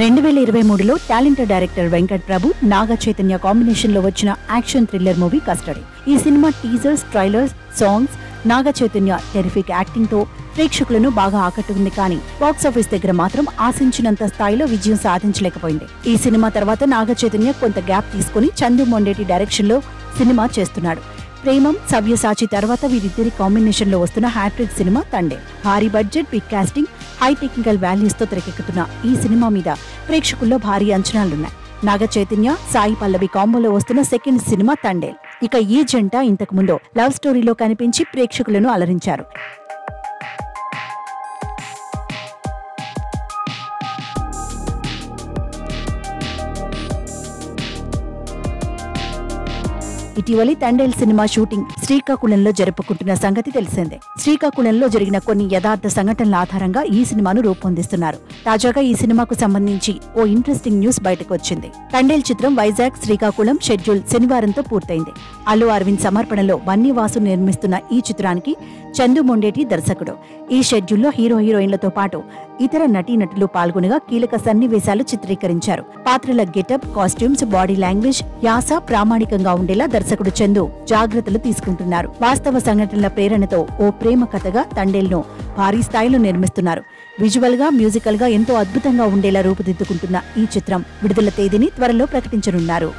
2023లో talented director Venkat ప్రభు, Naga Chaitanya combination లో వచ్చిన action thriller movie custody. ఈ cinema teasers, trailers, songs, Naga Chaitanya terrific acting తో ప్రేక్షకులను బాగా ఆకట్టుకుంది. కానీ బాక్సాఫీస్ దగ్గర మాత్రం ఆశించినంత స్థాయిలో విజయం సాధించలేకపోయింది. ఈ సినిమా తర్వాత నాగ చైతన్య కొంత గ్యాప్ తీసుకుని చందు మొండేటి డైరెక్షన్ లో సినిమా చేస్తున్నాడు. ప్రేమం, సవ్యసాచి తర్వాత వీరిద్దరి కాంబినేషన్ లో వస్తున్న హ్యాట్రిక్ సినిమా తండే. భారీ budget, big casting, high technical values తో తెరకెక్కుతున్న ఈ సినిమా మీద ప్రేక్షకుల్లో భారీ అంచనాలున్నాయి. నాగ చైతన్య, సాయి పల్లవి కాంబోలో వస్తున్న సెకండ్ సినిమా తండేల్. ఇక ఈ జంట ఇంతకు ముందు లవ్ స్టోరీలో కనిపించి ప్రేక్షకులను అలరించారు. ఇటీవలి తండేల్ సినిమా షూటింగ్ శ్రీకాకుళంలో జరుపుకుంటున్న సంగతి తెలిసిందే. శ్రీకాకుళంలో జరిగిన కొన్ని యథార్థ సంఘటనల ఆధారంగా ఈ సినిమాను రూపొందిస్తున్నారు. తాజాగా ఈ సినిమాకు సంబంధించి ఓ ఇంట్రెస్టింగ్ న్యూస్ బయటకు వచ్చింది. తండేల్ చిత్రం వైజాగ్, శ్రీకాకుళం షెడ్యూల్ శనివారంతో పూర్తయింది. అల్లు అరవింద్ సమర్పణలో బన్నీవాసు నిర్మిస్తున్న ఈ చిత్రానికి చందు మొండేటి దర్శకుడు. ఈ షెడ్యూల్లో హీరో హీరోయిన్లతో పాటు ఇతర నటీనటులు పాల్గొనగా కీలక సన్నివేశాలు చిత్రీకరించారు. పాత్రల గెటప్, కాస్ట్యూమ్స్, బాడీ లాంగ్వేజ్, యాస ప్రామాణికంగా ఉండేలా దర్శకుడు చందు జాగ్రత్తలు తీసుకుంటున్నారు. వాస్తవ సంఘటనల ప్రేరణతో ఓ ప్రేమ కథగా తండేల్ ను భారీ స్థాయిలో నిర్మిస్తున్నారు. విజువల్ గా, మ్యూజికల్ గా ఎంతో అద్భుతంగా ఉండేలా రూపుదిద్దుకుంటున్న ఈ చిత్రం విడుదల తేదీని త్వరలో ప్రకటించనున్నారు.